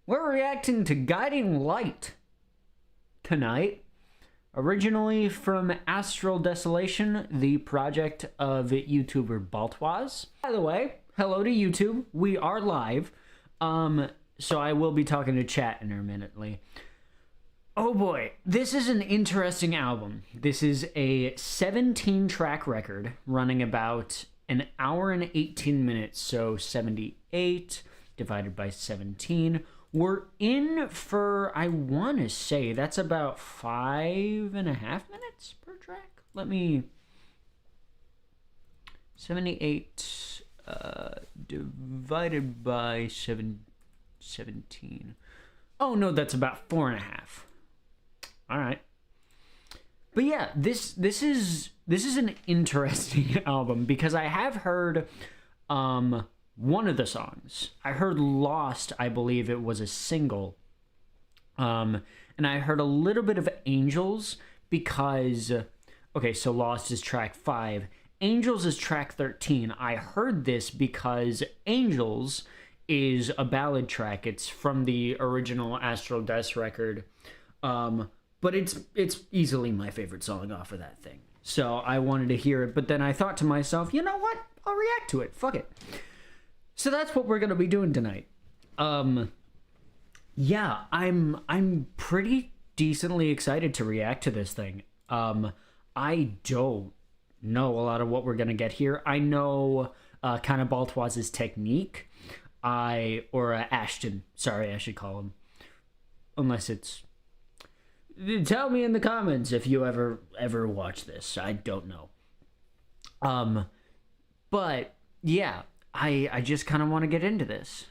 We're reacting to Guiding Light tonight. Originally from Astral Desolation, the project of YouTuber Baltwaz. By the way, hello to YouTube. We are live. So I will be talking to chat intermittently. Oh boy, this is an interesting album. This is a 17-track record running about an hour and 18 minutes, so 78 divided by 17. We're in for, I want to say, that's about 5.5 minutes per track. Let me... 78 divided by 17. Oh no, that's about 4.5. All right. But yeah, this is an interesting album because I have heard one of the songs. I heard Lost, I believe it was a single. And I heard a little bit of Angels because okay, so Lost is track 5. Angels is track 13. I heard this because Angels is a ballad track. It's from the original Astral Des record. But it's easily my favorite song off of that thing. So I wanted to hear it, but then I thought to myself, you know what? I'll react to it. Fuck it. So that's what we're going to be doing tonight. Yeah, I'm pretty decently excited to react to this thing. I don't know a lot of what we're going to get here. I know kind of Baltwaz's technique. Or Ashton. Sorry, I should call him. Unless it's... Tell me in the comments if you ever watch this. I don't know. But yeah, I just kind of want to get into this.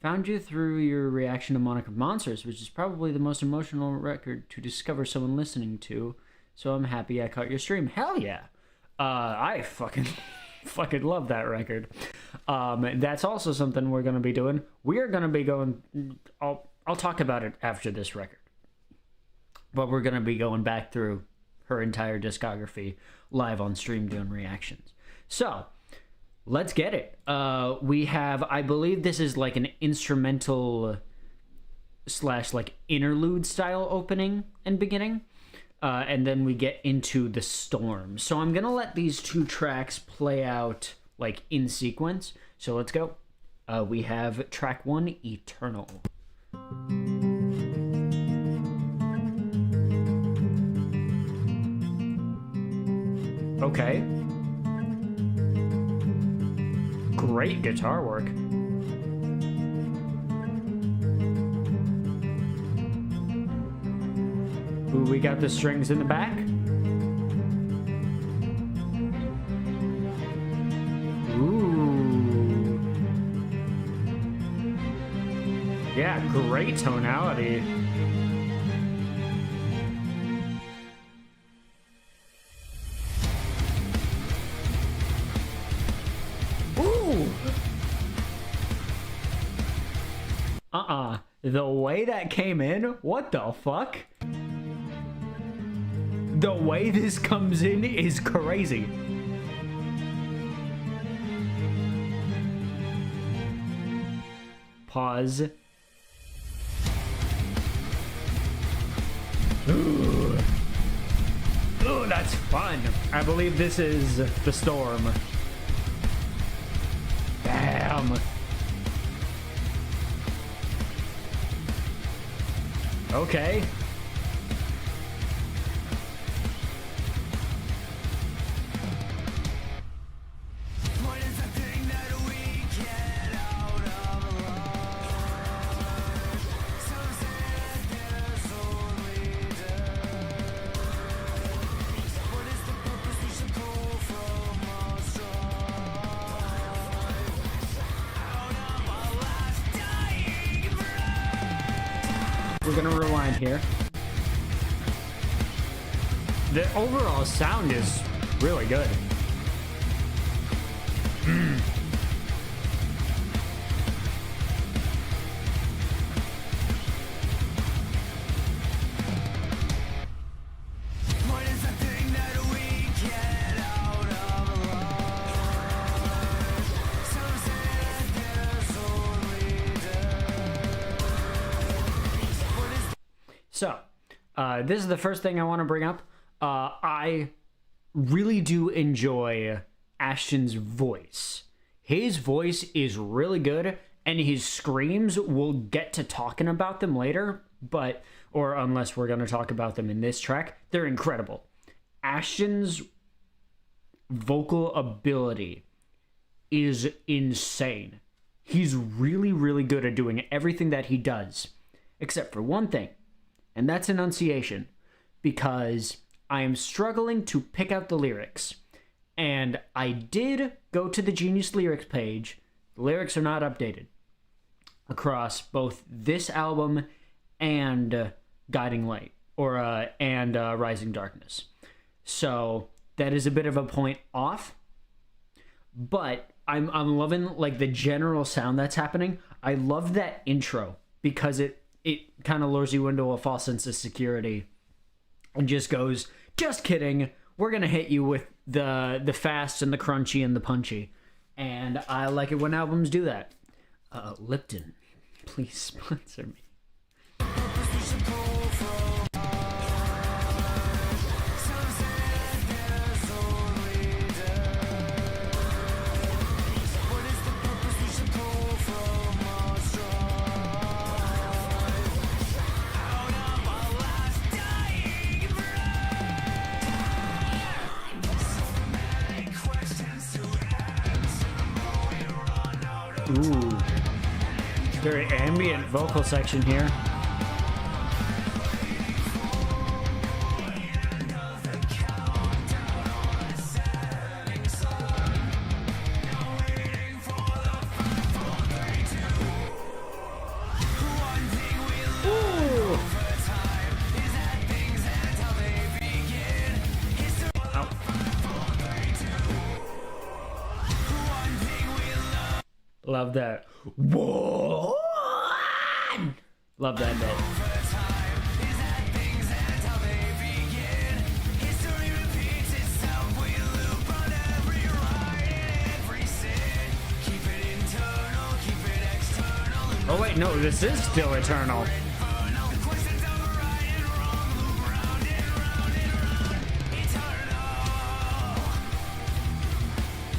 Found you through your reaction to Monarch of Monsters, which is probably the most emotional record to discover someone listening to. So I'm happy I caught your stream. Hell yeah. I fucking love that record. That's also something we're going to be doing. We're going to be going... I'll talk about it after this record. But we're going to be going back through her entire discography live on stream doing reactions. So, let's get it. We have, I believe this is like an instrumental slash like interlude style opening and beginning. And then we get into the storm. So I'm going to let these two tracks play out like in sequence. So let's go. We have track 1, Eternal. Okay. Great guitar work. Ooh, we got the strings in the back. Ooh. Yeah, great tonality. Ooh. The way that came in, what the fuck? The way this comes in is crazy. Pause. Ooh. Ooh, that's fun. I believe this is the storm. Damn. Okay. We're gonna rewind here. The overall sound is really good. So, this is the first thing I want to bring up. I really do enjoy Ashton's voice. His voice is really good, and his screams, we'll get to talking about them later, or unless we're going to talk about them in this track, they're incredible. Ashton's vocal ability is insane. He's really, really good at doing everything that he does, except for one thing, and that's enunciation, because I am struggling to pick out the lyrics. And I did go to the Genius Lyrics page. The lyrics are not updated across both this album and Guiding Light, and Rising Darkness. So that is a bit of a point off. But I'm loving like the general sound that's happening. I love that intro because it kind of lures you into a false sense of security and just goes, just kidding, we're gonna hit you with the fast and the crunchy and the punchy. And I like it when albums do that. Lipton, please sponsor me. Ooh, very ambient vocal section here. Love that. Whoa! Love that bit. Oh wait, no, this is still Eternal.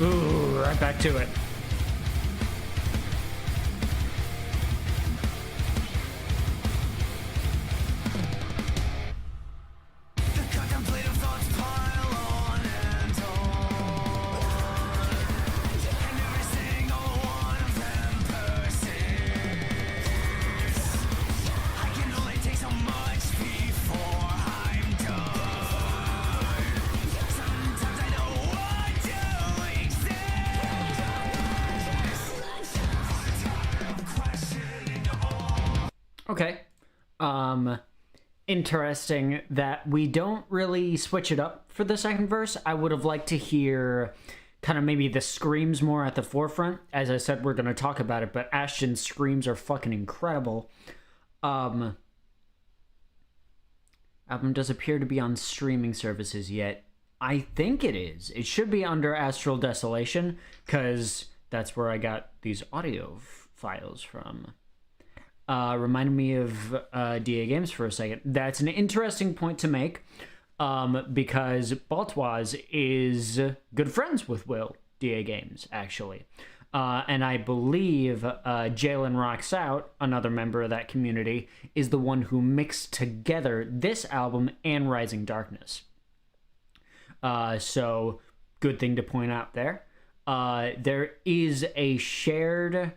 Ooh, right back to it. Okay. Interesting that we don't really switch it up for the second verse. I would have liked to hear kind of maybe the screams more at the forefront. As I said, we're going to talk about it, but Ashton's screams are fucking incredible. Album does appear to be on streaming services yet. I think it is. It should be under Astral Desolation, because that's where I got these audio files from. Reminded me of DA Games for a second. That's an interesting point to make, because Baltoise is good friends with Will, DA Games, actually. And I believe Jalen Rocks Out, another member of that community, is the one who mixed together this album and Rising Darkness. So, good thing to point out there. There is a shared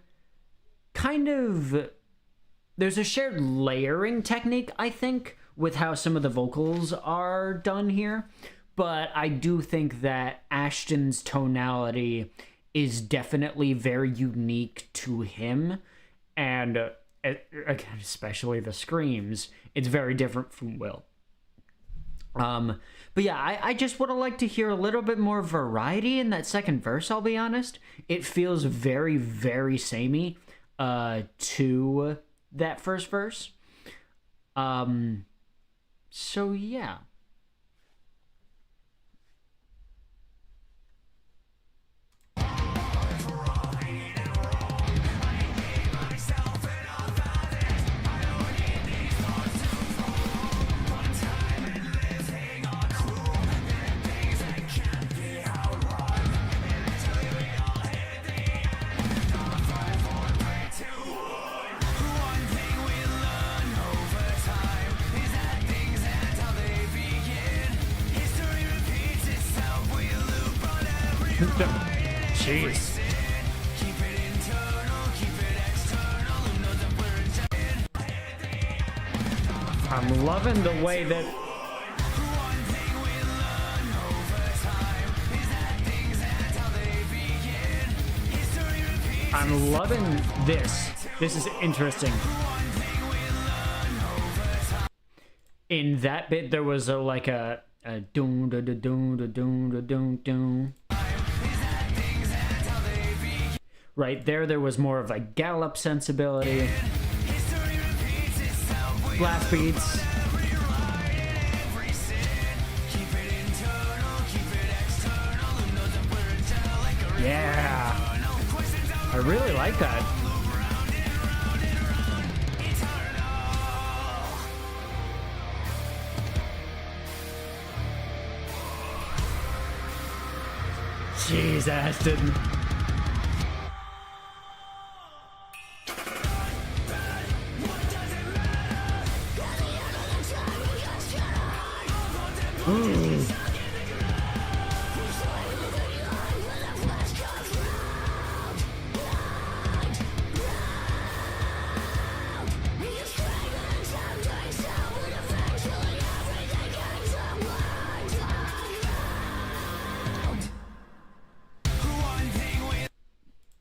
kind of... There's a shared layering technique, I think, with how some of the vocals are done here. But I do think that Ashton's tonality is definitely very unique to him. And again, especially the screams, it's very different from Will. But yeah, I just would have liked to hear a little bit more variety in that second verse, I'll be honest. It feels very, very samey to that first verse. So yeah. Jeez. I'm loving the way that I'm loving this. This is interesting. In that bit, there was a like a doom da da doom da doom da doom doom. Right there was more of a gallop sensibility. Blast beats. Yeah. I really like that. Jeez, Ashton. Ooh.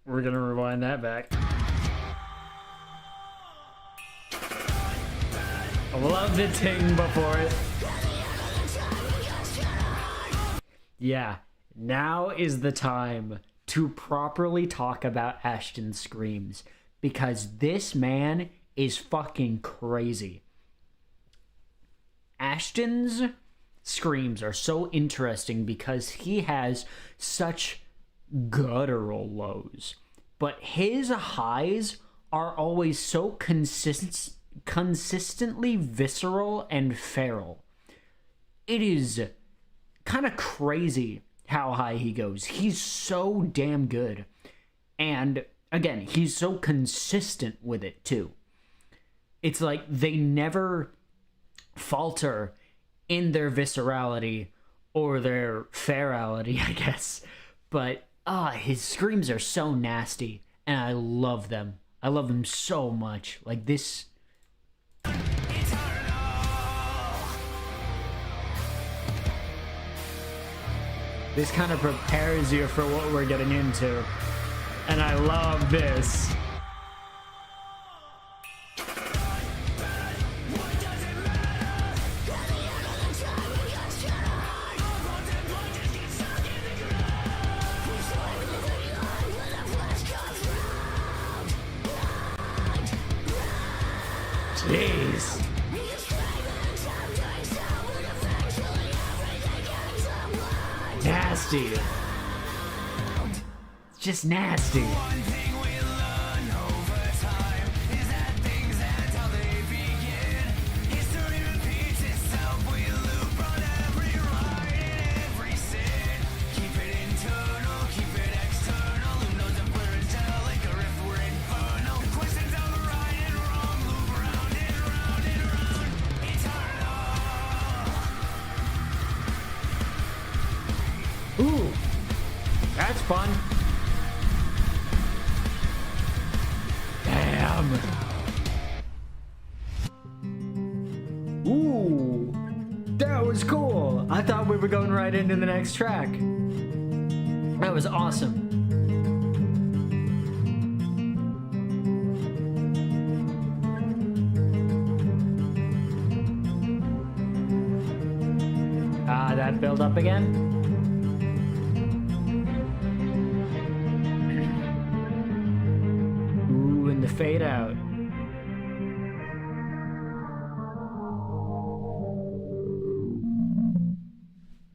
We're gonna rewind that back. I love the ting before it. Yeah, now is the time to properly talk about Ashton's screams, because this man is fucking crazy. Ashton's screams are so interesting because he has such guttural lows, but his highs are always so consistently visceral and feral. It is kind of crazy how high he goes. He's so damn good. And again, he's so consistent with it too. It's like they never falter in their viscerality or their ferality, I guess. But his screams are so nasty, and I love them. I love them so much. Like this. This kind of prepares you for what we're getting into. And I love this. Jeez. Nasty. It's just nasty. Ooh, that's fun. Damn. Ooh, that was cool. I thought we were going right into the next track. That was awesome. That build up again. Fade out.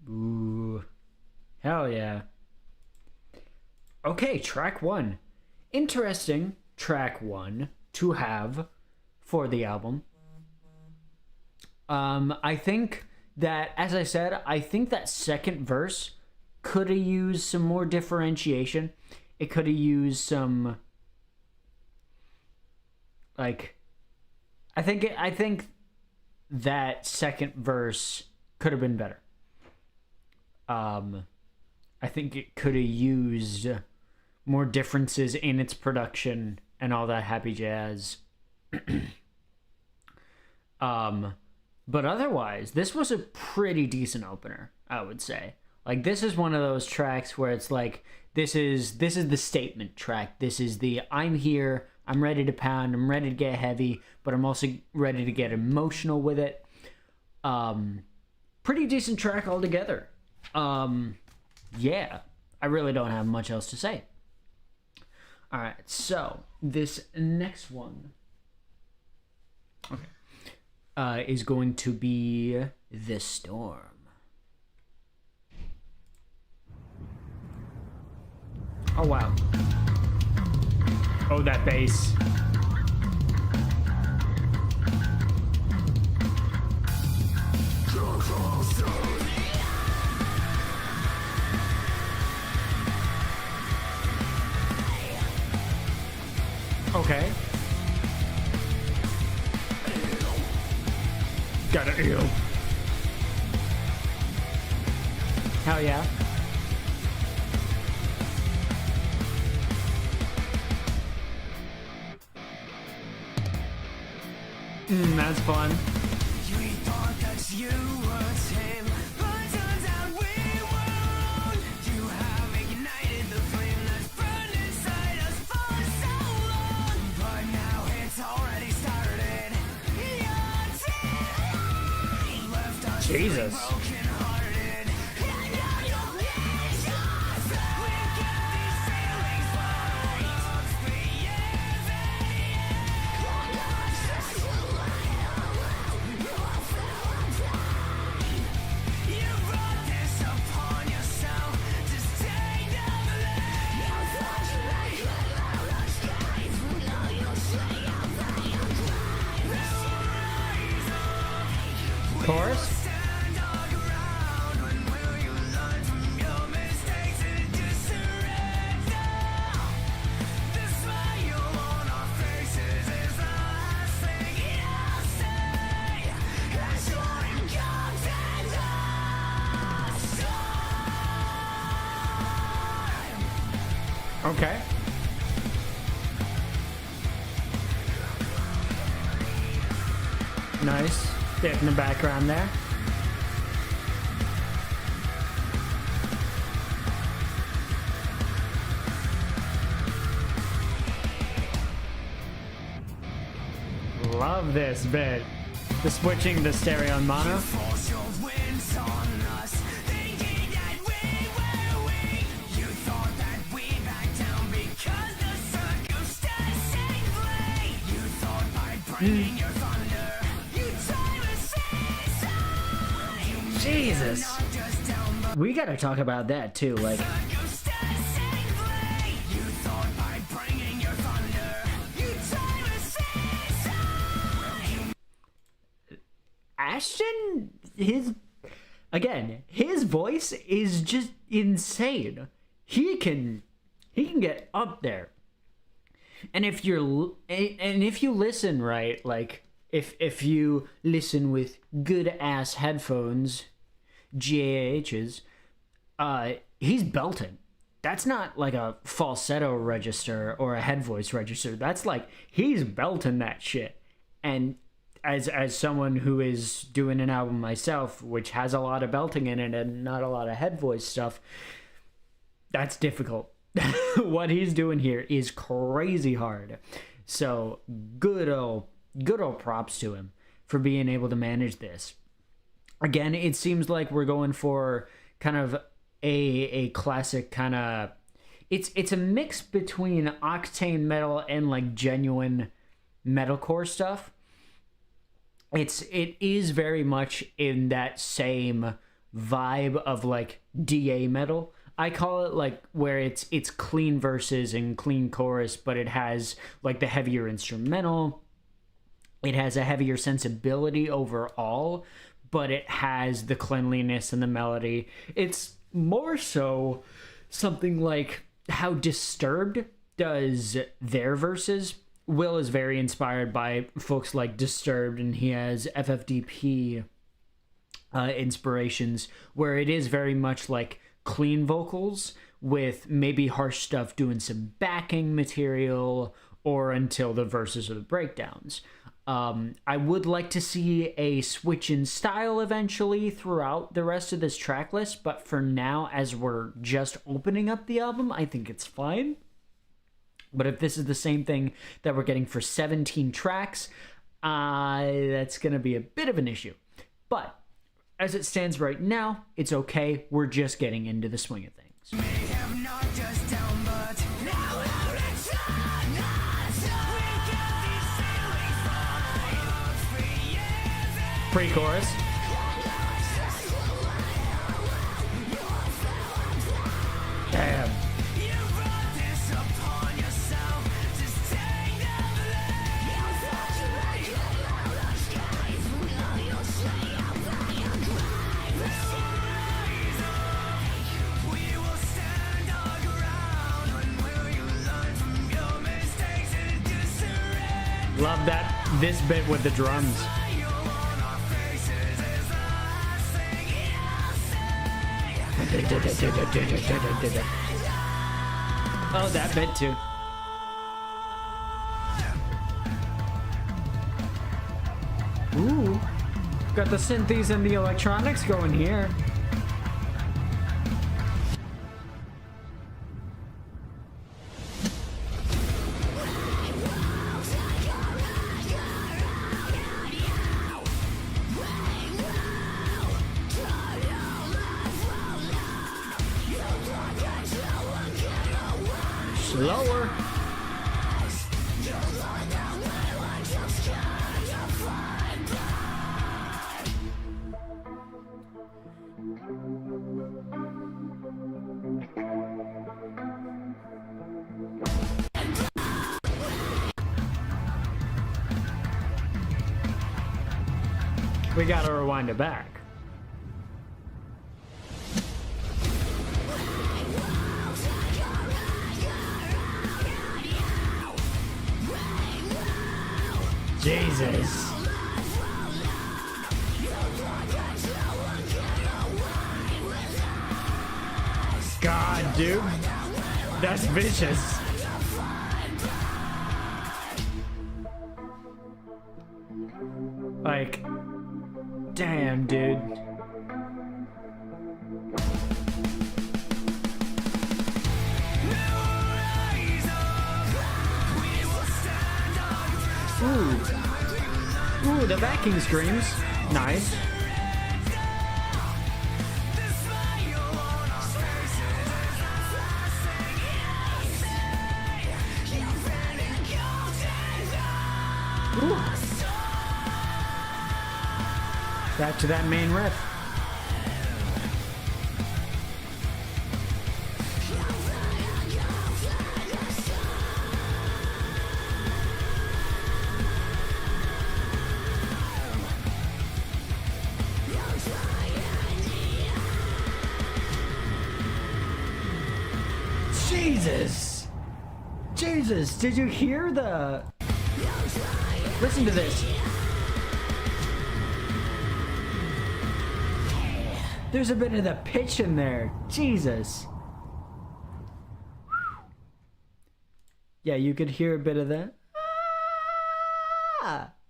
Ooh. Hell yeah. Okay, track one. Interesting track one to have for the album. I think that, as I said, I think that second verse could have used some more differentiation. It could have used some... Like, I think that second verse could have been better. I think it could have used more differences in its production and all that happy jazz. But otherwise, this was a pretty decent opener, I would say. Like, this is one of those tracks where it's like, this is the statement track. This is the, I'm here, I'm ready to pound, I'm ready to get heavy, but I'm also ready to get emotional with it. Pretty decent track altogether. Yeah, I really don't have much else to say. Alright, so this next one is going to be The Storm. Oh, wow. Oh, that bass. Okay. Got it. Ew. Hell yeah. That's fun. We thought that you were him, but turns out we were wrong. You have ignited the flame that's burned inside us for so long, but now it's already started. Your team left us Jesus. broken-hearted. And now you're vicious. We get these feelings for weeks, for years and you brought this upon yourself to stay down the lane. You thought you made it out of escape. Now you say you're paying price. Rise up. Chorus? Stand our ground. When will you learn from your mistakes and just surrender? The smile on our faces is the last thing you'll say. As your incompetence. Okay. Nice. Bit in the background there. Love this bit. The switching to stereo and mono. Force your winds on us, thinking that we were weak. You thought that we backed down because the circumstances flee. You thought by bringing your thunder, you time a season. Jesus. Not just down the We gotta talk about that too. Like, circumstances flee. You thought by bringing your thunder, you time a season. Ashton, his voice is just insane. He can get up there. And if you listen right, like if you listen with good ass headphones, GAHs, he's belting. That's not like a falsetto register or a head voice register. That's like he's belting that shit. And as someone who is doing an album myself, which has a lot of belting in it and not a lot of head voice stuff, that's difficult. What he's doing here is crazy hard. So good old props to him for being able to manage this. Again, it seems like we're going for kind of a classic kind of, it's a mix between octane metal and like genuine metalcore stuff. It is very much in that same vibe of like DA metal. I call it, like, where it's clean verses and clean chorus, but it has like the heavier instrumental. It has a heavier sensibility overall, but it has the cleanliness and the melody. It's more so something like how Disturbed does their verses. Will is very inspired by folks like Disturbed, and he has FFDP inspirations where it is very much like clean vocals with maybe Harsh Stuff doing some backing material, or until the verses or the breakdowns. I would like to see a switch in style eventually throughout the rest of this track list, but for now, as we're just opening up the album, I think it's fine. But if this is the same thing that we're getting for 17 tracks, that's going to be a bit of an issue. But as it stands right now, it's okay. We're just getting into the swing of things. May have knocked us down, but now we're returning us. We got these feelings for 3 years. Pre-chorus. Damn. You brought this upon yourself. Just take the blame. We will stand our ground. When will you learn from your mistakes and just surrender? Love that. This bit with the drums. Smile on our faces is the last thing you'll say. Oh, that bit too. Ooh. Got the synthes and the electronics going here. Slower. We gotta rewind it back. Jesus. God, dude. That's vicious. Like, damn, dude. Ooh, the backing screams. Nice. Ooh. Back to that main riff. Jesus! Jesus, did you hear the... Listen to this. There's a bit of the pitch in there. Jesus. Yeah, you could hear a bit of the...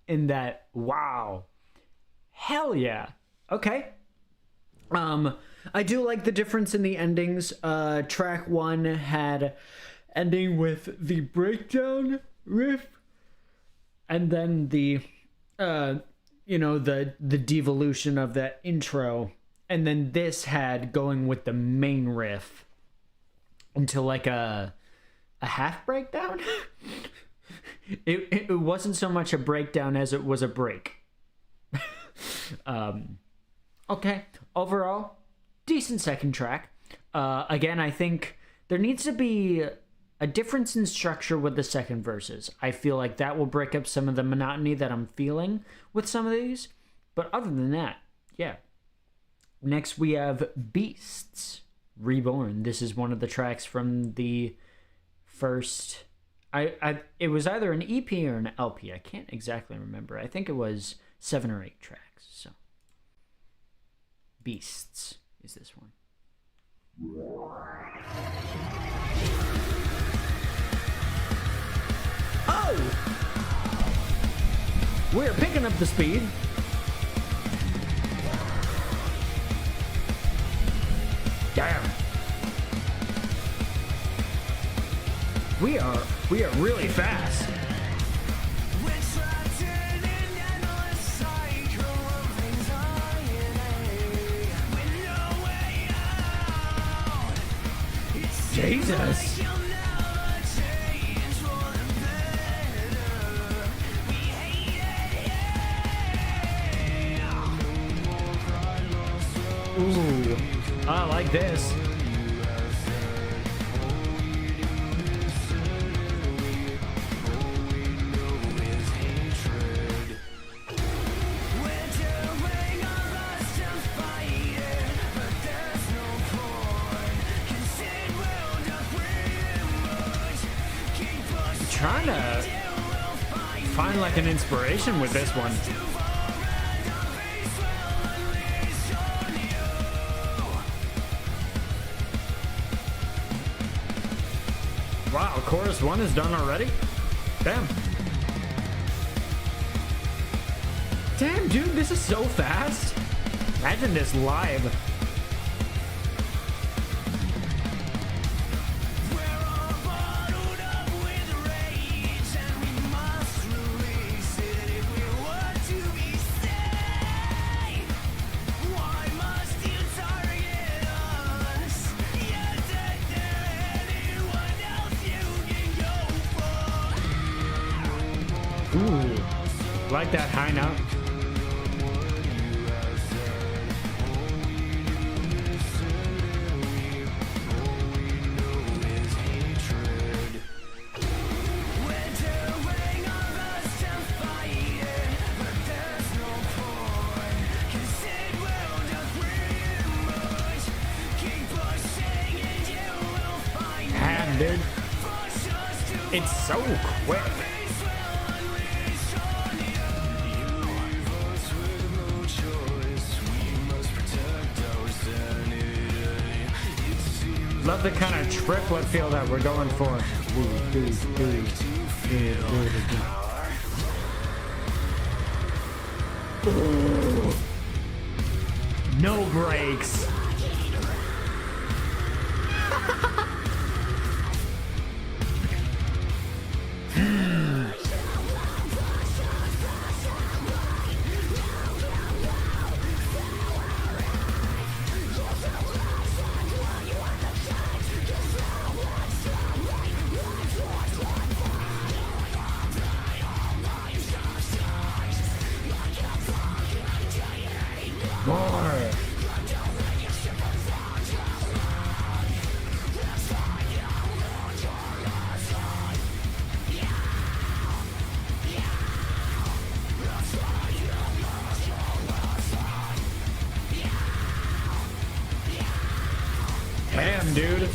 in that. Wow. Hell yeah. Okay. I do like the difference in the endings. Track 1 had ending with the breakdown riff, and then the the devolution of that intro, and then this had going with the main riff until like a half breakdown. It wasn't so much a breakdown as it was a break. Okay, overall, decent second track. Again, I think there needs to be a difference in structure with the second verses. I feel like that will break up some of the monotony that I'm feeling with some of these. But other than that, yeah. Next, we have Beasts Reborn. This is one of the tracks from the first... it was either an EP or an LP. I can't exactly remember. I think it was 7 or 8 tracks. So, Beasts is this one. Oh! We're picking up the speed. Damn. We are really fast. We're trapped in an endless cycle of anxiety with no way out. It seems Jesus. like you'll never change for the better. We hate it here. Ooh. I like this. We're doing our best to fight it, but there's no point. 'Cause it will just reemerge. Keep pushing Trying to till we'll find find like an inspiration with this one. too far and our face will unleash on you. Wow, chorus 1 is done already? Damn. Damn, dude, this is so fast. Imagine this live. We're all bottled up with rage, and we must release it if we want to be safe. Why must you target us? You're dead there, anyone else you can go for. Ooh. Like that high note. We're doing our best to fight it, but there's no point. 'Cause it will just reemerge. Keep pushing and you will find it. Damn, dude. Push us to It's so quick. face will unleash on you. Leave us with no choice. We must protect our sanity. It seems Love the kind of triplet feel that we're going for. Ooh. No brakes. More. Damn, dude.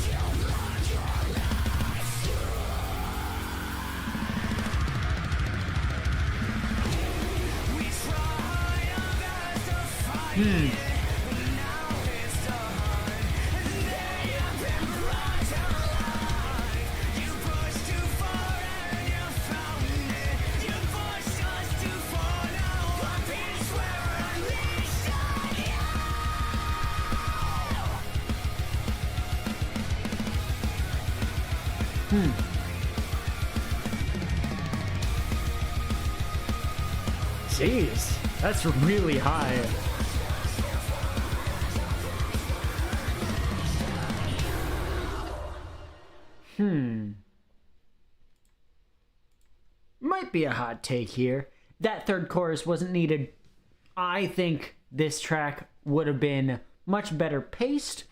Jeez, that's really high. Might be a hot take here. That third chorus wasn't needed. I think this track would have been much better paced.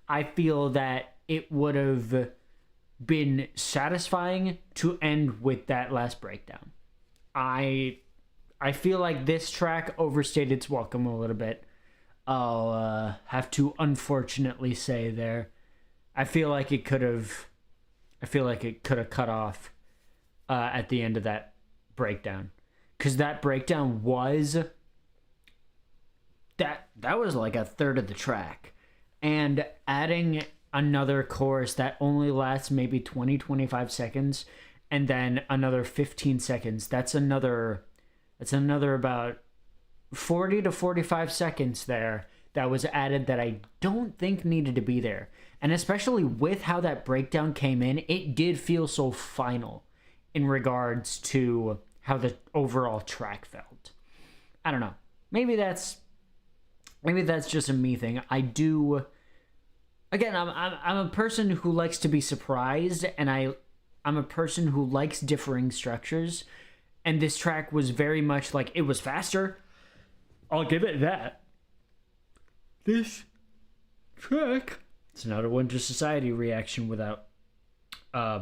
I feel that it would have been satisfying to end with that last breakdown. I feel like this track overstayed its welcome a little bit. I'll have to unfortunately say there. I feel like it could have cut off at the end of that breakdown, because that breakdown was that was like a third of the track, and adding another chorus that only lasts maybe 20-25 seconds, and then another 15 seconds. That's another about 40 to 45 seconds there that was added that I don't think needed to be there. And especially with how that breakdown came in, it did feel so final in regards to how the overall track felt. I don't know. Maybe that's just a me thing. I do. Again, I'm a person who likes to be surprised, and I'm a person who likes differing structures. And this track was very much like, it was faster. I'll give it that. This track. It's another Winter Society reaction without a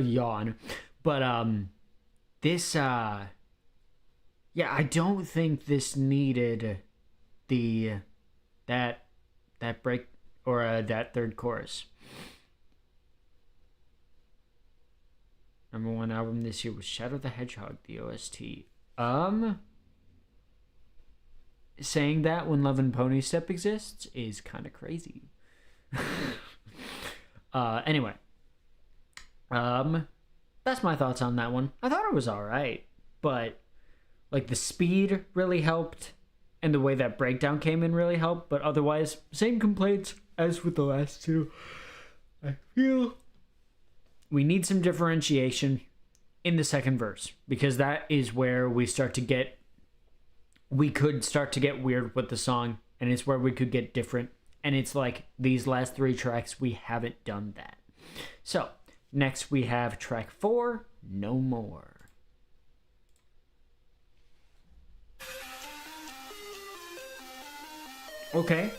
yawn. But this yeah, I don't think this needed that break or that third chorus. Number one album this year was Shadow the Hedgehog, the OST. Saying that when Love and Pony Step exists is kind of crazy. Anyway. That's my thoughts on that one. I thought it was alright, but like the speed really helped, and the way that breakdown came in really helped, but otherwise, same complaints as with the last two. I feel we need some differentiation in the second verse, because that is where we could start to get weird with the song, and it's where we could get different, and it's like these last three tracks, we haven't done that. So, next we have track 4, No More. Okay.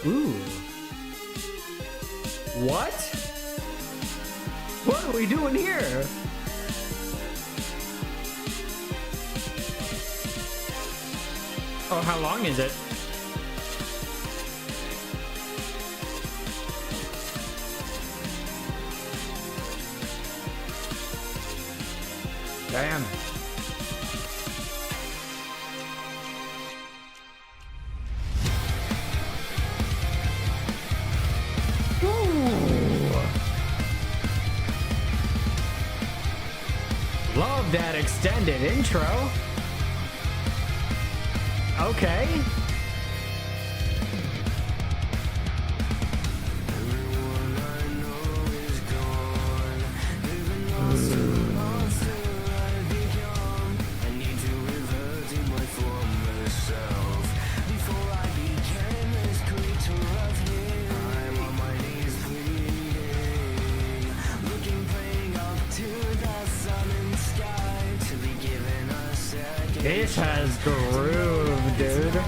Ooh. What? What are we doing here? Oh, how long is it? Damn. Love that extended intro. Okay. This has groove, dude.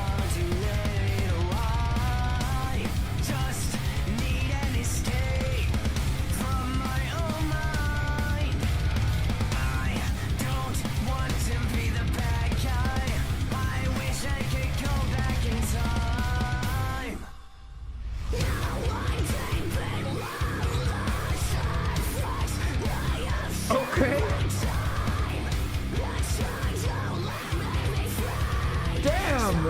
Okay. Damn.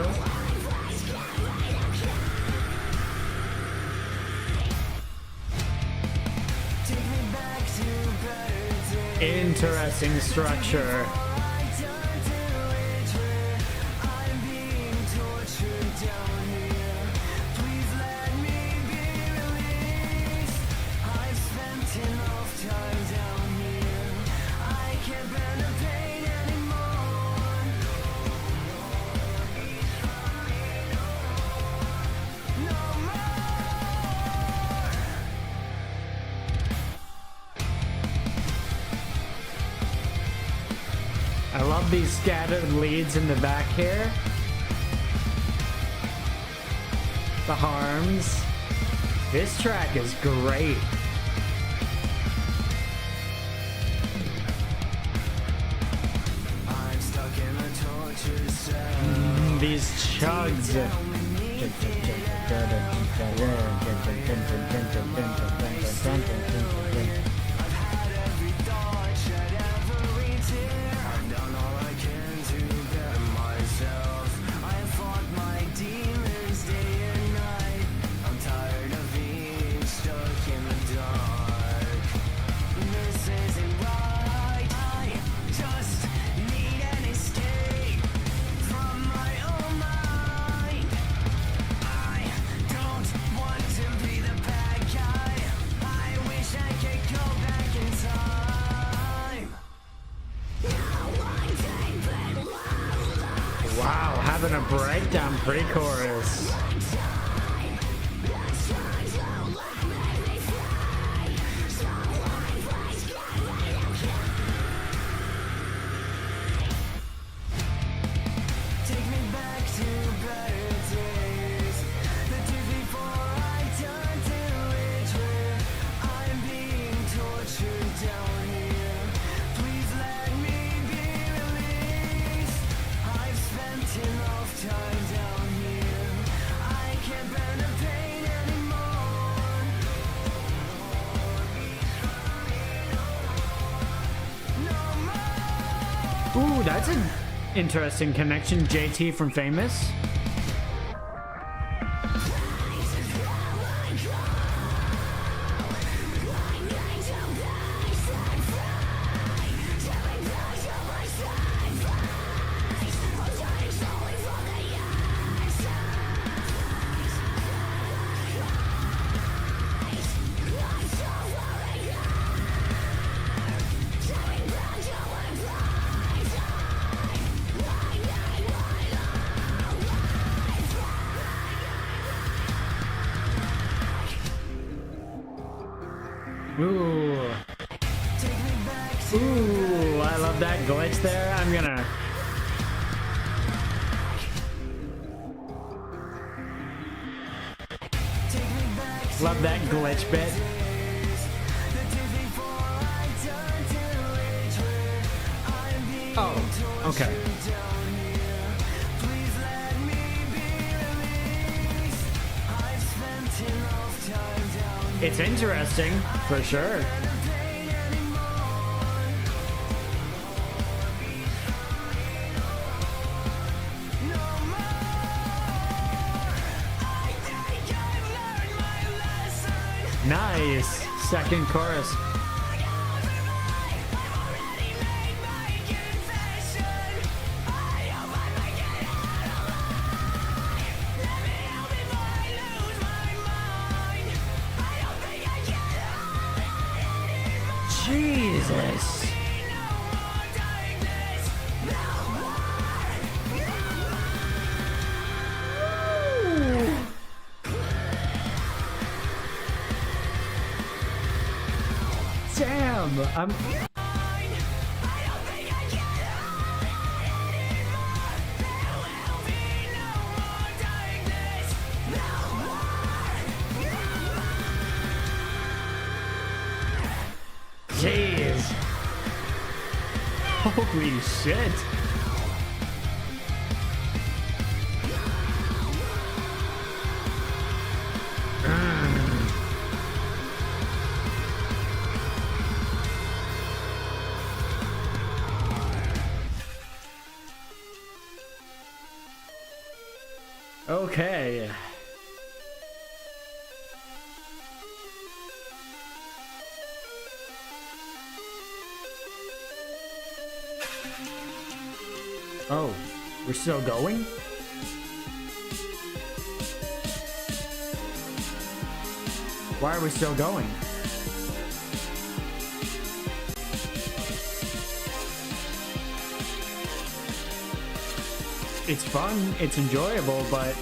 Interesting structure. I love these scattered leads in the back here. The harms. This track is great. I'm stuck in a torture cell. These chugs. Wow, having a breakdown pre-chorus. Ooh, that's an interesting connection. JT from Famous. Ooh. Ooh, I love that glitch there. I'm gonna... Love that glitch bit. Oh, okay. It's interesting, for sure. Nice. Second chorus. Jesus. Damn, I'm... Jeez. Holy shit. Okay. Oh, we're still going? Why are we still going? It's fun, it's enjoyable, but...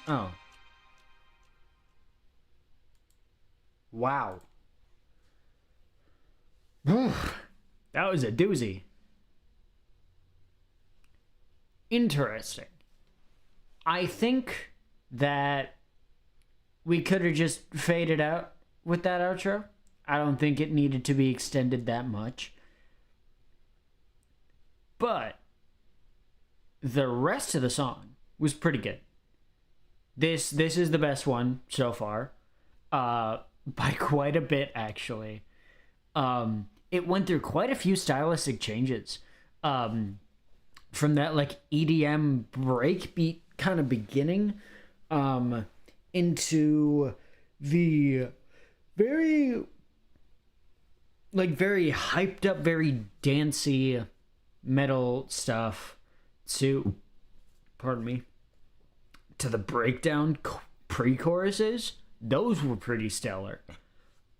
Oh. Wow. That was a doozy. Interesting. I think that we could have just faded out with that outro. I don't think it needed to be extended that much. But the rest of the song was pretty good. This is the best one so far, by quite a bit actually. It went through quite a few stylistic changes, from that like EDM breakbeat kind of beginning, into the very hyped up, very dancey metal stuff to, pardon me, to the breakdown pre-choruses. Those were pretty stellar.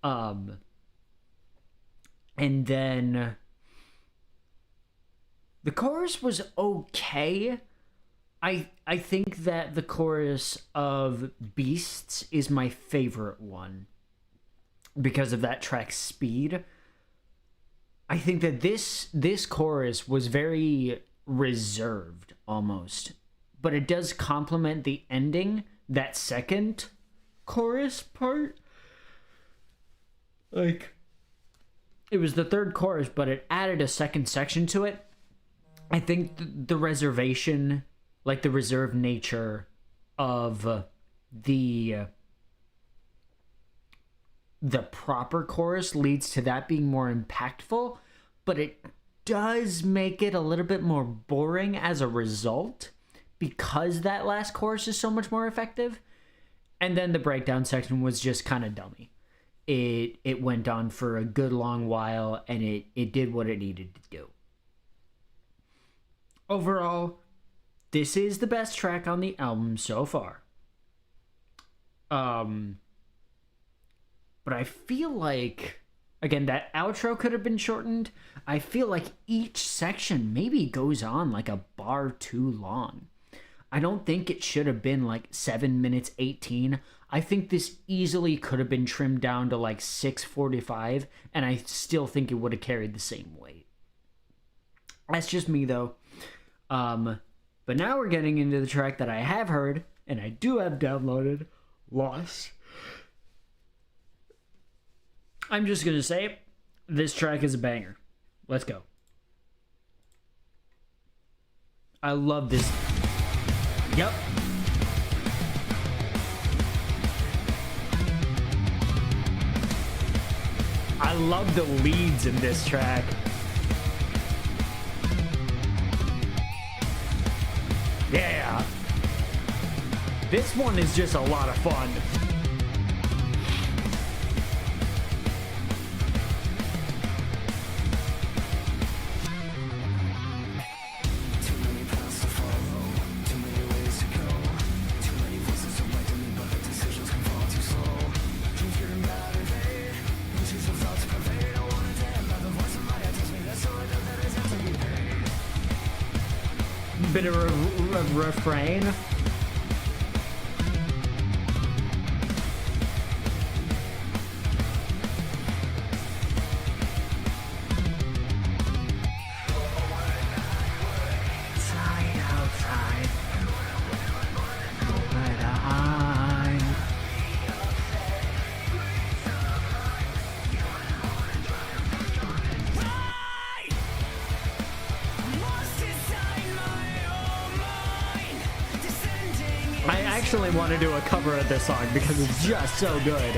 And then the chorus was okay. I think that the chorus of Beasts is my favorite one because of that track's speed. I think that this chorus was very reserved almost, but it does complement the ending, that second chorus part. Like, it was the third chorus, but it added a second section to it. I think the reservation, like the reserved nature of the proper chorus leads to that being more impactful, but it does make it a little bit more boring as a result because that last chorus is so much more effective. And then the breakdown section was just kind of dummy. It went on for a good long while, and it did what it needed to do. Overall, this is the best track on the album so far. But I feel like, again, that outro could have been shortened. I feel like each section maybe goes on like a bar too long. I don't think it should have been like 7 minutes 18. I think this easily could have been trimmed down to like 6:45, and I still think it would have carried the same weight. That's just me though. But now we're getting into the track that I have heard and I do have downloaded, Lost. I'm just gonna say, this track is a banger. Let's go. I love this. Yep. I love the leads in this track. Yeah. This one is just a lot of fun. Bit of a refrain. I actually want to do a cover of this song because it's just so good.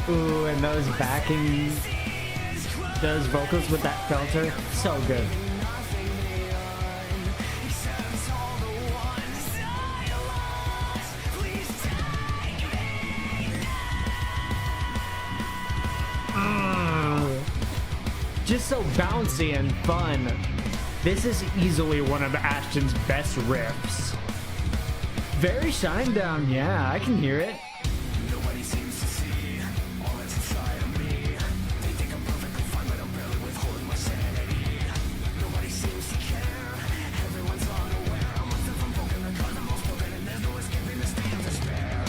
Ooh, and those backing, those vocals with that filter, so good. Just so bouncy and fun. This is easily one of Ashton's best riffs. Very Shinedown, yeah, I can hear it. Nobody seems to see all that's inside of me. They think I'm perfectly fine, but I'm barely withholding my sanity. Nobody seems to care. Everyone's unaware. I'm myself from broken because I'm most broken, and there's no escaping the state of despair.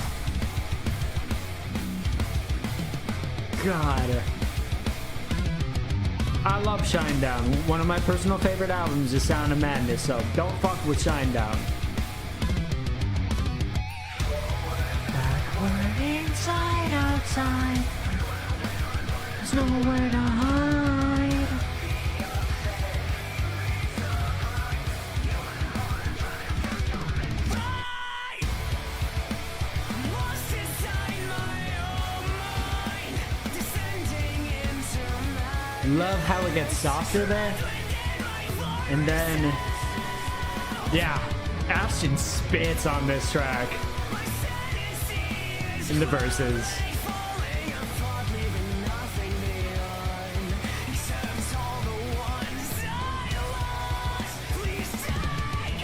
God. I love Shinedown. One of my personal favorite albums is Sound of Madness, so don't fuck with Shinedown. outside. There's nowhere to hide. Lost inside my own mind, descending into madness. Love how it gets softer there. And then, yeah, Ashton spits on this track in the verses. Falling apart, leaving nothing behind. Except all the ones I lost. Please take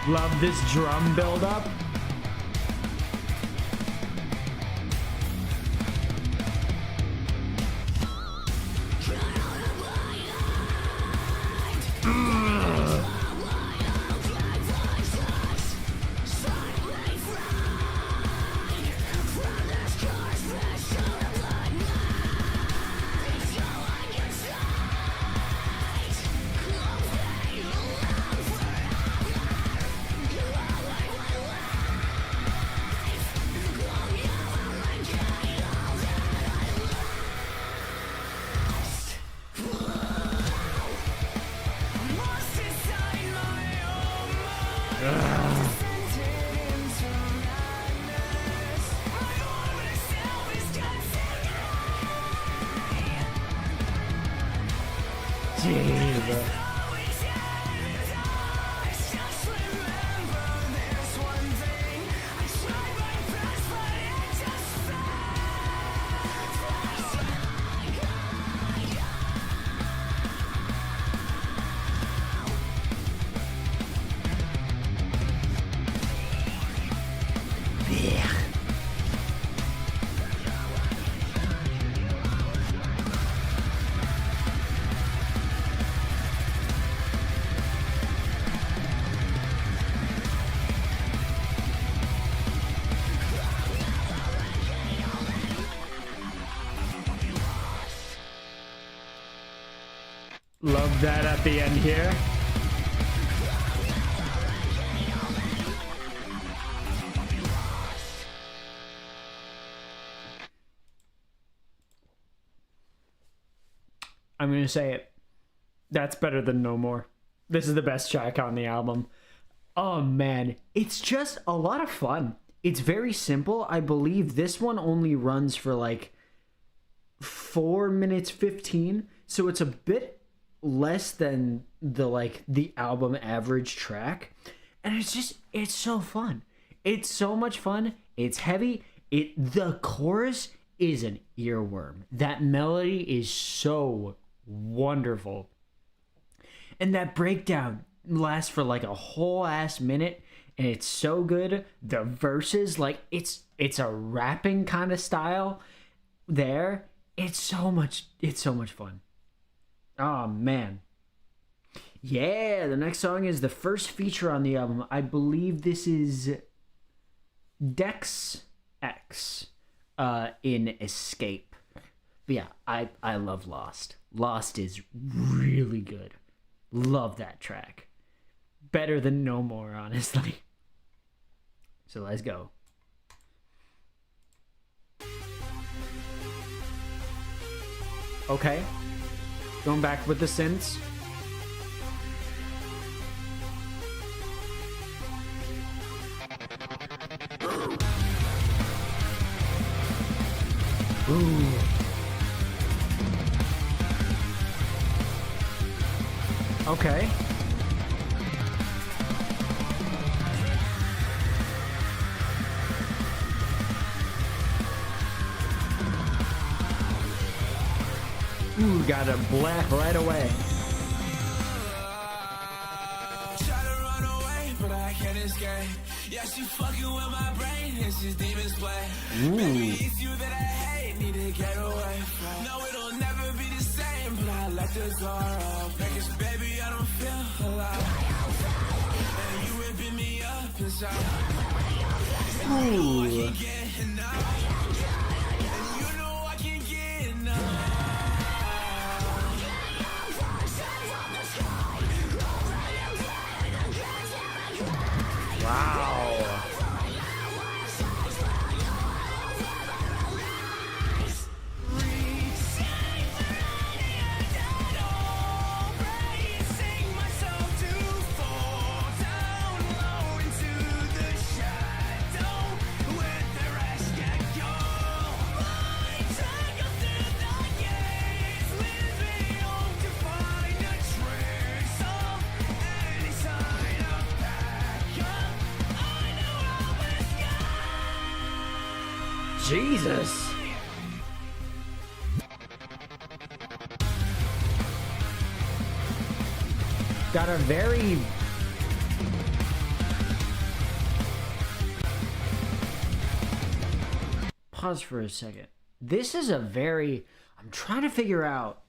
me. Love this drum build up. Lost inside my own mind, descending into madness. My own self is consuming. Jeez. Always ends us. Just remember this one thing. I tried my best, but it just Love that at the end here. I'm gonna say it. That's better than No More. This is the best track on the album. Oh man, it's just a lot of fun. It's very simple. I believe this one only runs for like 4 minutes 15, so it's a bit less than the album average track, and it's so fun. It's so much fun. It's heavy. The chorus is an earworm. That melody is so wonderful, and that breakdown lasts for like a whole ass minute, and it's so good. The verses, like it's a rapping kind of style there. It's so much fun. Oh man. Yeah, the next song is the first feature on the album. I believe this is Dex X in Escape. But yeah, I love Lost. Lost is really good. Love that track. Better than No More, honestly. So let's go. Okay. Going back with the synths. Ooh. Okay. Ooh, got a black right away. Try to run away, but I can't escape. Yeah, she fucking with my brain, it's just demons play. Maybe it's you that I hate, need to get away from. No, it'll never be the same, but I let the door off. Because baby, I don't feel alive. And you whipping me up inside. Ooh. I can't get enough. And you know I can't get enough. Wow. Jesus. Got a very... Pause for a second. This is a very... I'm trying to figure out...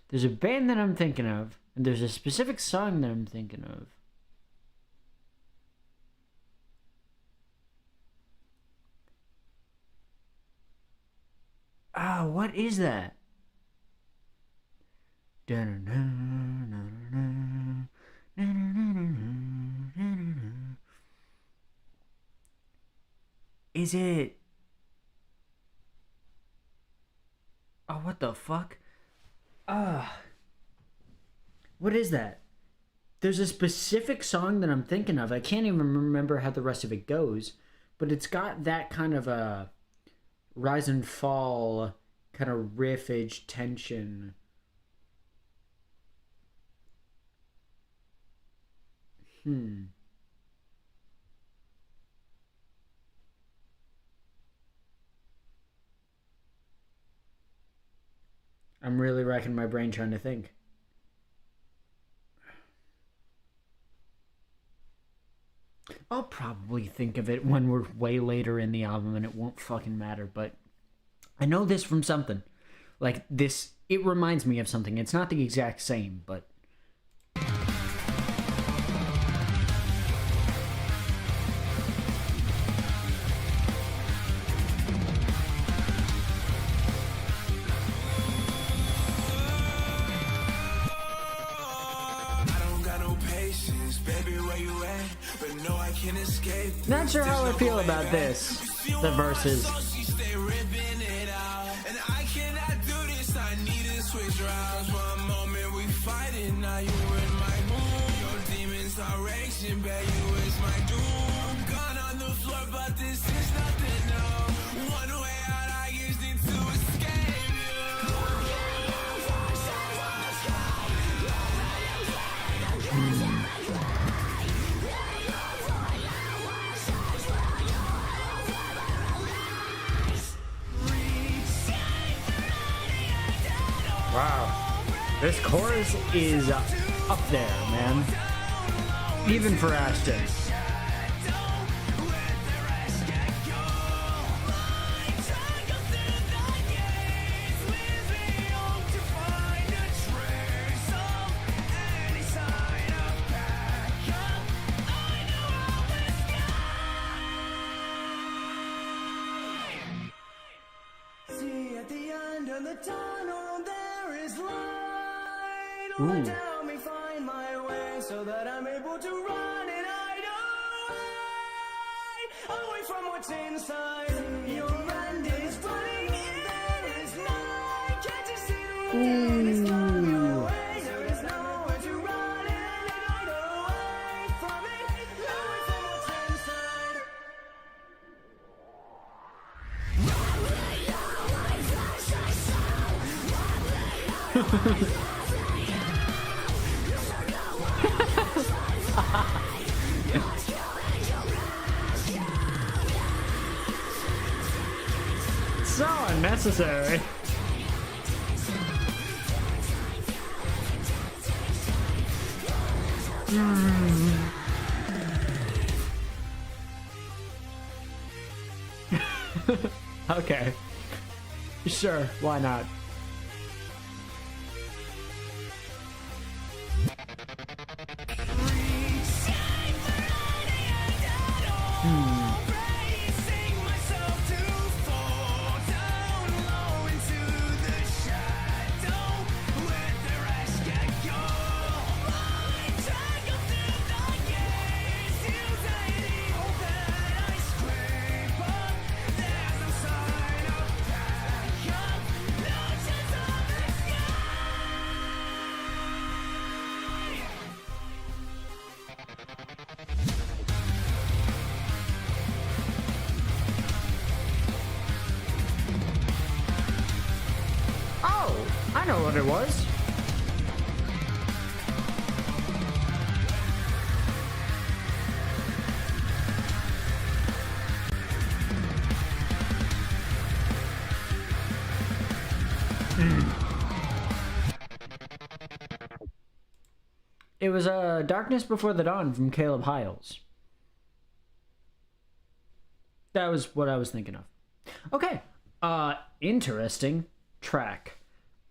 There's a band that I'm thinking of, and there's a specific song that I'm thinking of. Ah, what is that? Is it... Oh, what the fuck? What is that? There's a specific song that I'm thinking of. I can't even remember how the rest of it goes, but it's got that kind of a rise and fall kind of riffage tension. I'm really racking my brain trying to think. I'll probably think of it when we're way later in the album and it won't fucking matter, but I know this from something. Like this, it reminds me of something. It's not the exact same, but... Not sure how I feel about this. The verses. Wow, this chorus is up there, man. Even for Ashton. See at the end of the tunnel there is light. Ooh. Lord, help me find my way so that I'm able to run and hide away from what's inside. Your end is running and there is night. Can't you see the end is coming your way? There is nowhere to run and hide away from it. Away from what's inside. So unnecessary. Okay. Sure, why not? know what it was. It was Darkness Before the Dawn from Caleb Hyles. That was what I was thinking of. Okay. Interesting track.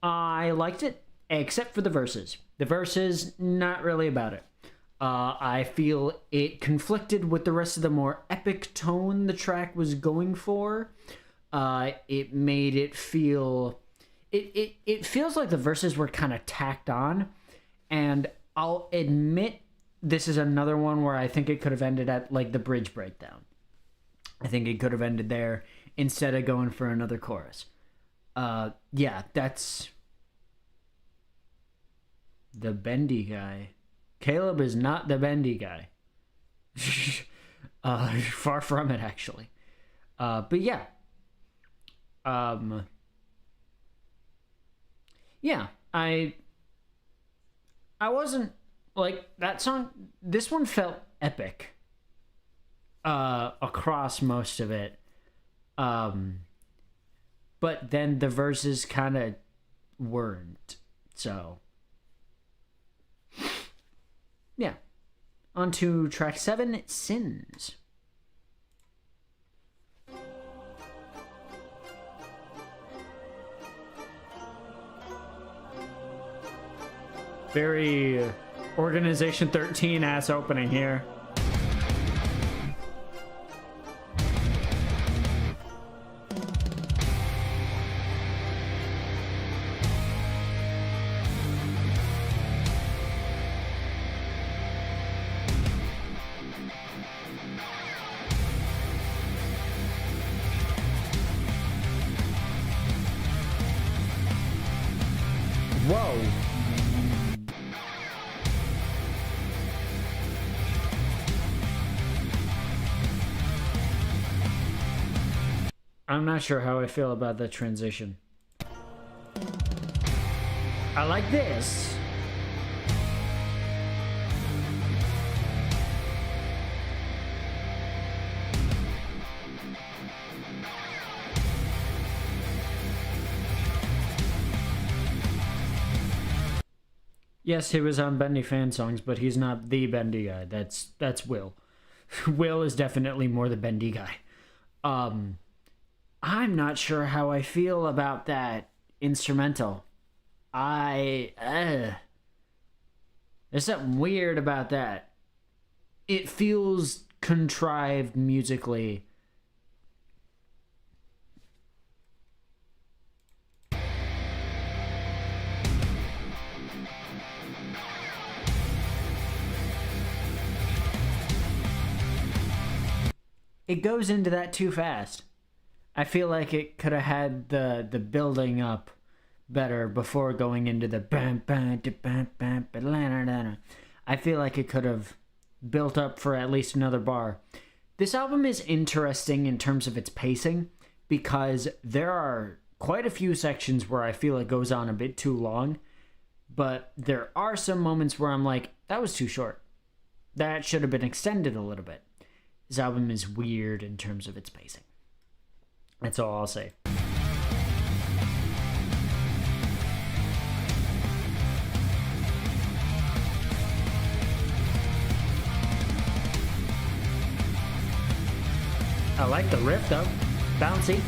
I liked it, except for the verses. The verses, not really about it. I feel it conflicted with the rest of the more epic tone the track was going for. It made it feel... It feels like the verses were kind of tacked on, and I'll admit this is another one where I think it could have ended at, like, the bridge breakdown. I think it could have ended there instead of going for another chorus. Yeah, that's... the bendy guy. Caleb is not the bendy guy. Far from it, actually. But yeah. Yeah, I wasn't, like, that song, this one felt epic. Across most of it. But then the verses kind of weren't. So, yeah. On to track 7, Sins. Very Organization 13 ass opening here. Whoa. I'm not sure how I feel about the transition. I like this. Yes, he was on Bendy fan songs, but he's not the Bendy guy. That's Will. Will is definitely more the Bendy guy. I'm not sure how I feel about that instrumental. There's something weird about that. It feels contrived musically. It goes into that too fast. I feel like it could have had the building up better before going into the bam bam bam bam. I feel like it could have built up for at least another bar. This album is interesting in terms of its pacing because there are quite a few sections where I feel it goes on a bit too long, but there are some moments where I'm like, that was too short. That should have been extended a little bit. This album is weird in terms of its pacing. That's all I'll say. I like the riff though. Bouncy.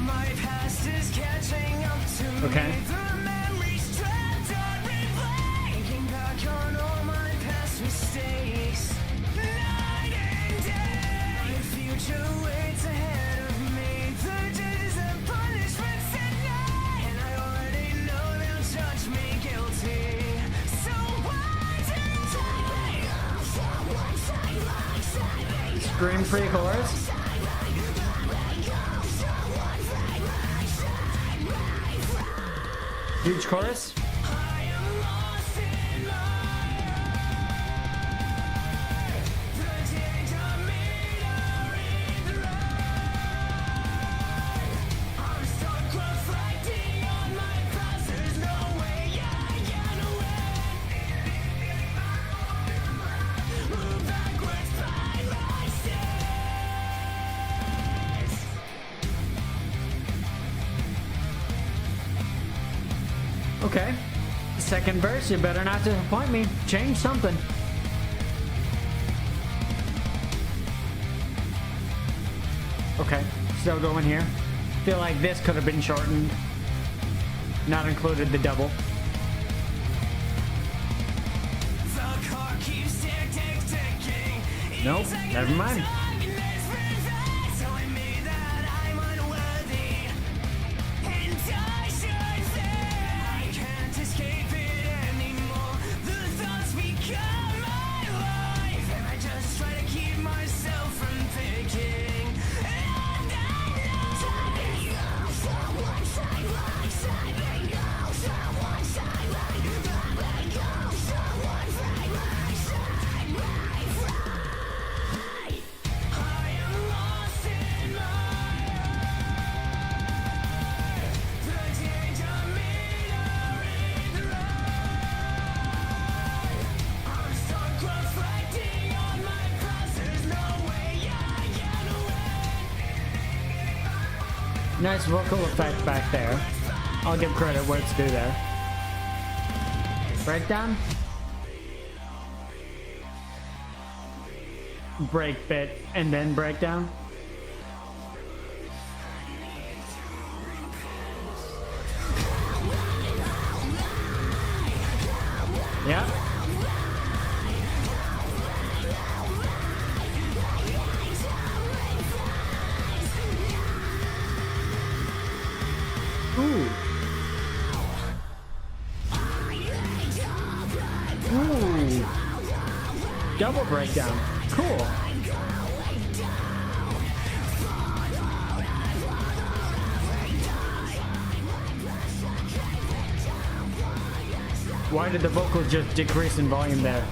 My past is catching up to Okay. me. The memories trapped on replay. Thinking back on all my past mistakes. Night and day. My future waits ahead of me. The days and punishments at night. And I already know they'll judge me guilty. So why did I Scream pre-chorus. Huge chorus. I am lost in my the change I made are in the Okay. Second verse, you better not disappoint me. Change something. Okay, still going here. Feel like this could have been shortened. Not included the double. The car keeps ticking. Nope, never mind. Telling me that I'm unworthy, and I should say I can't escape it anymore. The thoughts become my life, and I just try to keep myself from thinking. And I know someone side by side, they go someone side by side, someone side by side, my friend. I am lost in my heart. The danger meter in the road. I'm stuck reflecting on my past. There's no way I can win. Nice vocal effect back there. I'll give credit where it's due there. Breakdown? Break bit and then breakdown? Yeah. Ooh. Ooh. Double breakdown. Cool. Why did the vocal just decrease in volume there?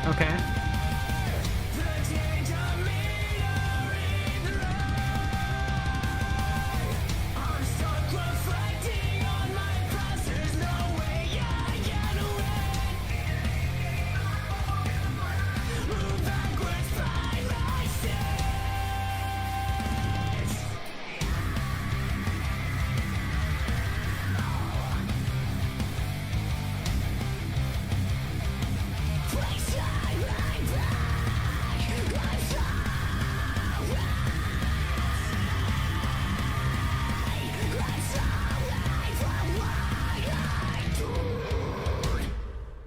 Okay.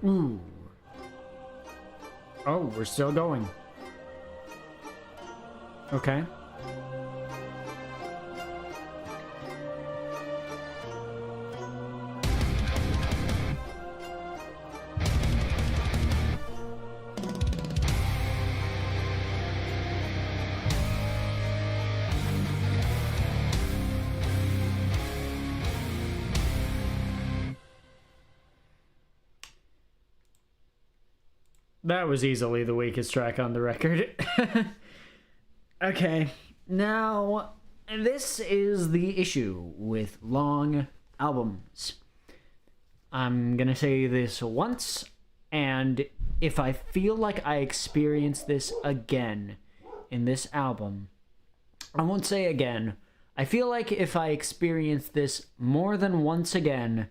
Ooh. Oh, we're still going. Okay. That was easily the weakest track on the record. Okay, now this is the issue with long albums. I'm gonna say this once, and if I feel like I experience this again in this album, I won't say again. I feel like if I experience this more than once again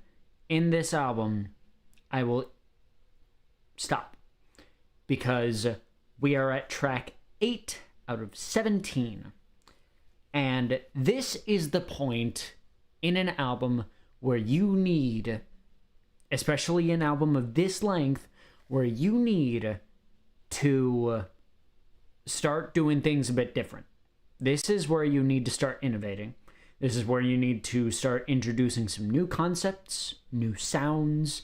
in this album, I will stop. Because we are at track 8 out of 17. And this is the point in an album where you need, especially an album of this length, where you need to start doing things a bit different. This is where you need to start innovating. This is where you need to start introducing some new concepts, new sounds,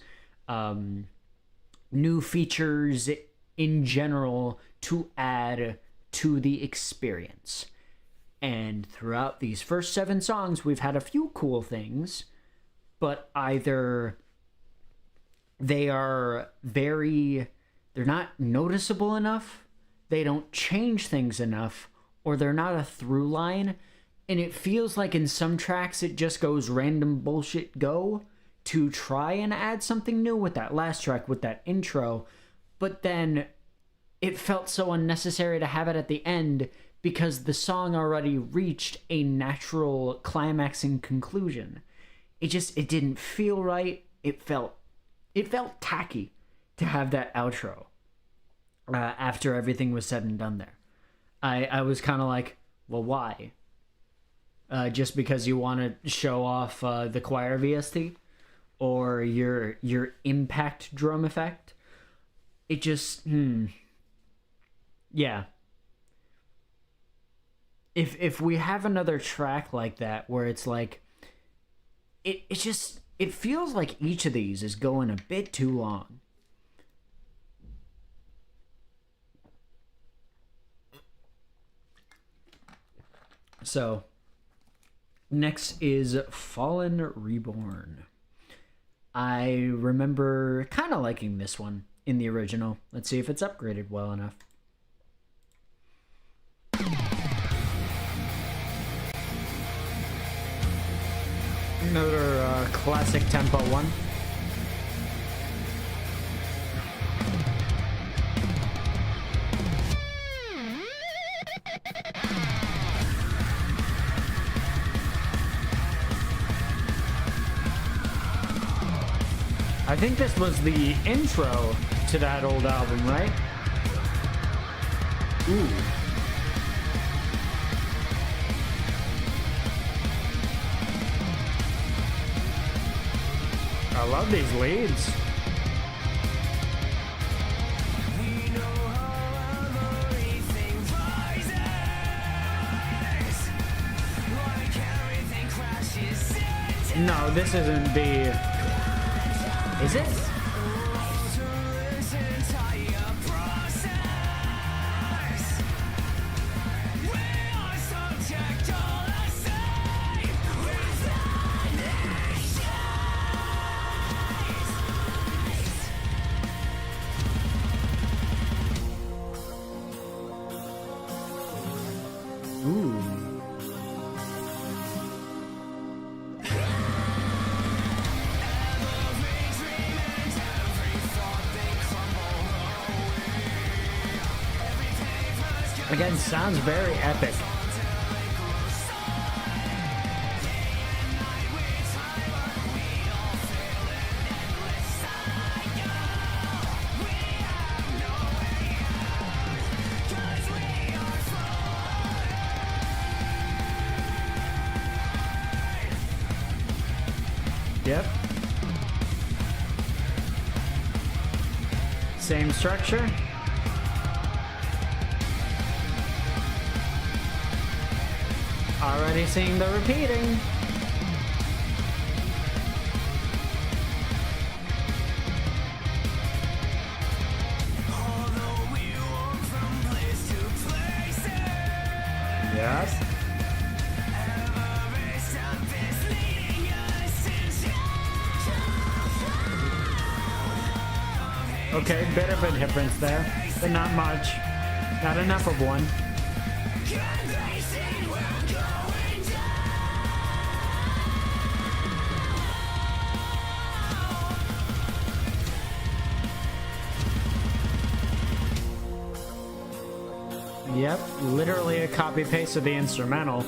new features in general to add to the experience. And throughout these first 7 songs, we've had a few cool things, but either they're not noticeable enough, they don't change things enough, or they're not a through line, and it feels like in some tracks it just goes random bullshit go, to try and add something new with that last track, with that intro, but then it felt so unnecessary to have it at the end because the song already reached a natural climaxing conclusion. It didn't feel right. It felt tacky to have that outro after everything was said and done there. I was kind of like, well, why? Just because you want to show off the choir VST or your impact drum effect? It just, yeah. If we have another track like that where it's like, it feels like each of these is going a bit too long. So, next is Fallen Reborn. I remember kind of liking this one in the original. Let's see if it's upgraded well enough. Another classic tempo one. I think this was the intro to that old album, right? Ooh. I love these leads. We know how everything rises, like everything crashes into No, this isn't the... Is it? this entire process. We are subject all the same with the Ooh. Again, sounds very epic. Yep. Same structure. Already seeing the repeating. although we walk from place to place, Yes. every step is leading us into Okay, bit of a difference there, but not much. Not enough of one. Yep, literally a copy paste of the instrumental.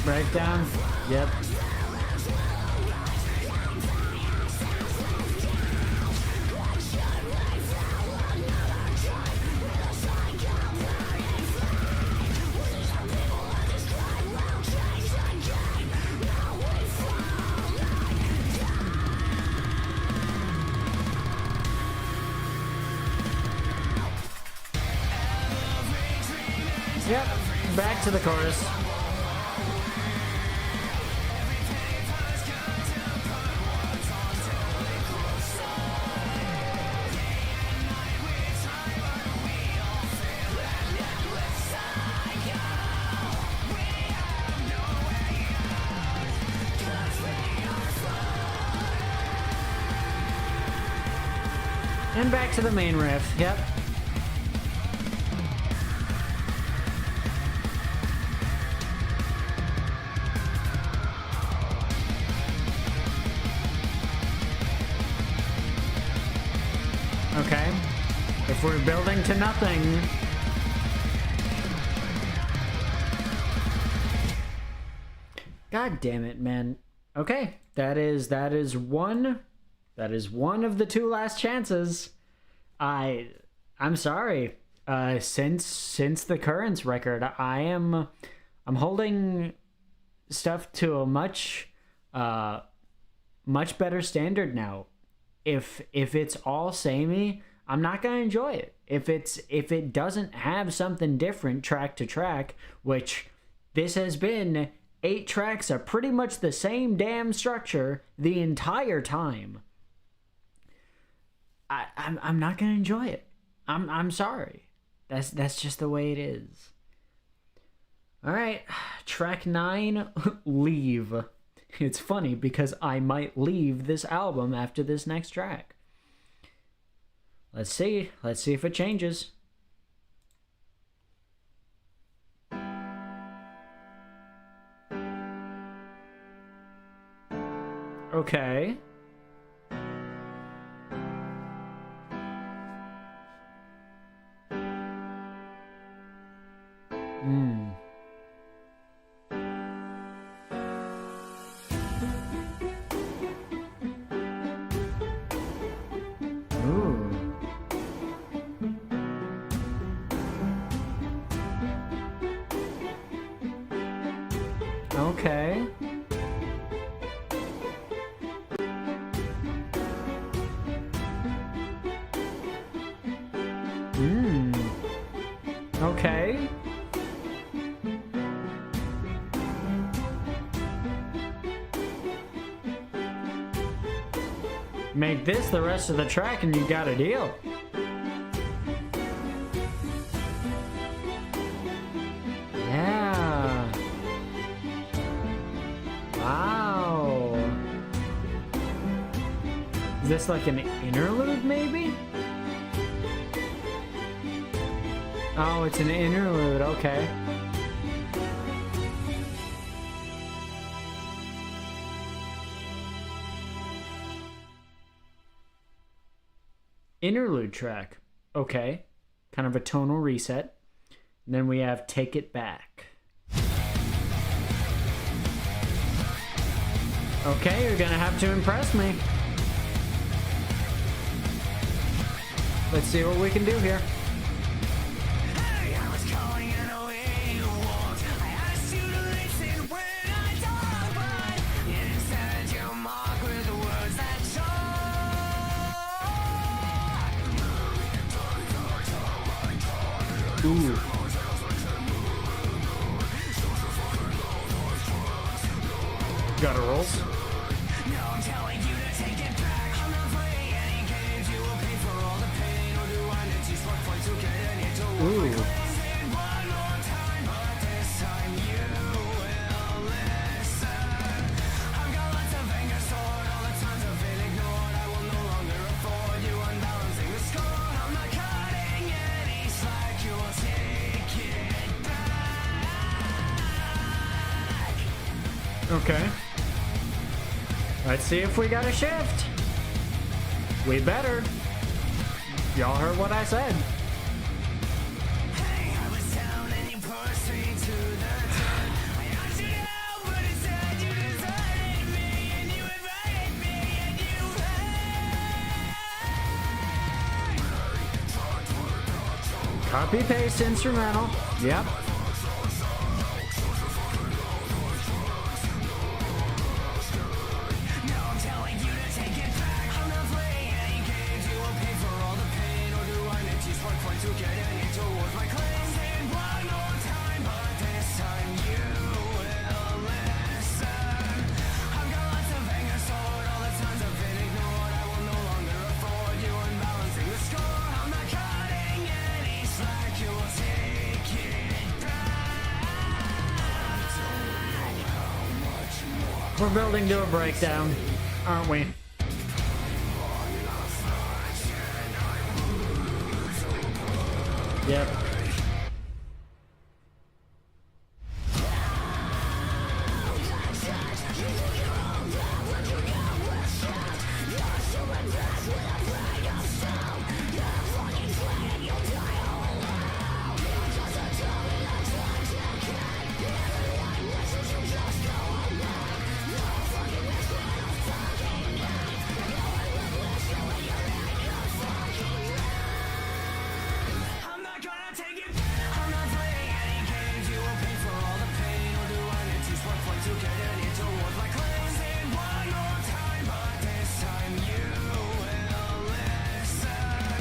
Breakdown? Yep. Yep, back to the chorus. And back to the main riff, yep. Okay. If we're building to nothing. God damn it, man. Okay. That is one of the two last chances. I'm sorry. Since the Currents record, I'm holding stuff to a much better standard now. If it's all samey, I'm not gonna enjoy it. If it doesn't have something different track to track, which this has been 8 tracks of pretty much the same damn structure the entire time, I'm not gonna enjoy it. I'm sorry. That's just the way it is. All right, track 9, Leave. It's funny because I might leave this album after this next track. Let's see if it changes. Okay. Okay. Okay. Make this the rest of the track and you got a deal. Yeah. Wow. Is this like an interlude, maybe? Oh, it's an interlude, okay. Interlude track, okay. Kind of a tonal reset. And then we have Take It Back. Okay, you're gonna have to impress me. Let's see what we can do here. Ooh. Got a rolls. Ooh. Okay. Let's see if we got a shift. We better. Y'all heard what I said. Copy paste instrumental. Yep. We're building to a breakdown, aren't we? Yep. I'm not gonna take it. I'm not playing any games. You will pay for all the pain. Or do I need to spark flight to get it into towards my claims? And one more time, but this time you will listen.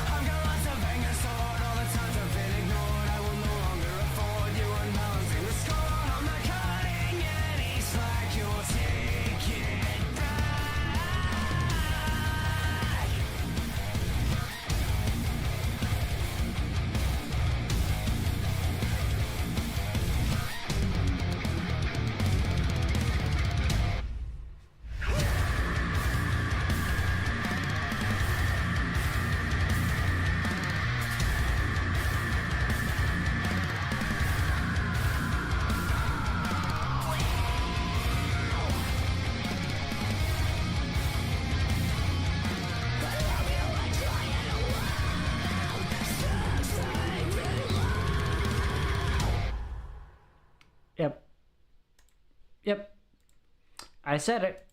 I've got lots of anger stored. All the times I've been ignored. I will no longer afford you unbalancing the score. I'm not cutting any slack. You'll take it back. Yep. Yep. I said it.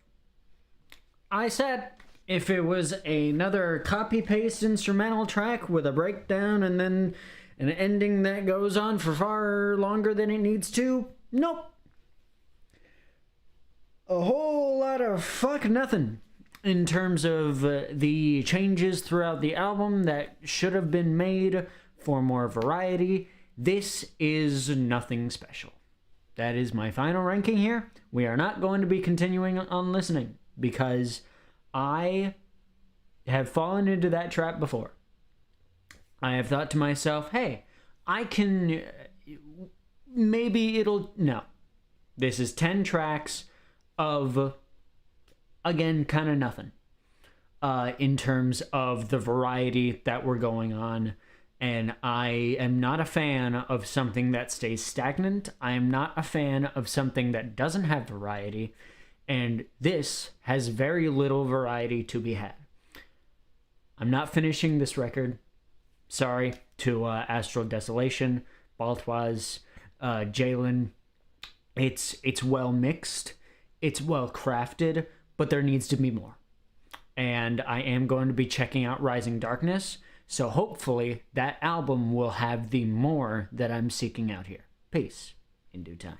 I said if it was another copy-paste instrumental track with a breakdown and then an ending that goes on for far longer than it needs to, nope. A whole lot of fuck nothing in terms of the changes throughout the album that should have been made for more variety. This is nothing special. That is my final ranking here. We are not going to be continuing on listening because I have fallen into that trap before. I have thought to myself, hey, I can... maybe it'll... No. This is 10 tracks of, again, kind of nothing. In terms of the variety that we're going on. And I am not a fan of something that stays stagnant. I am not a fan of something that doesn't have variety. And this has very little variety to be had. I'm not finishing this record. Sorry to Astral, Desolation, Baltoise, Jalen. It's well mixed. It's well crafted. But there needs to be more. And I am going to be checking out Rising Darkness. So hopefully that album will have the more that I'm seeking out here. Peace in due time.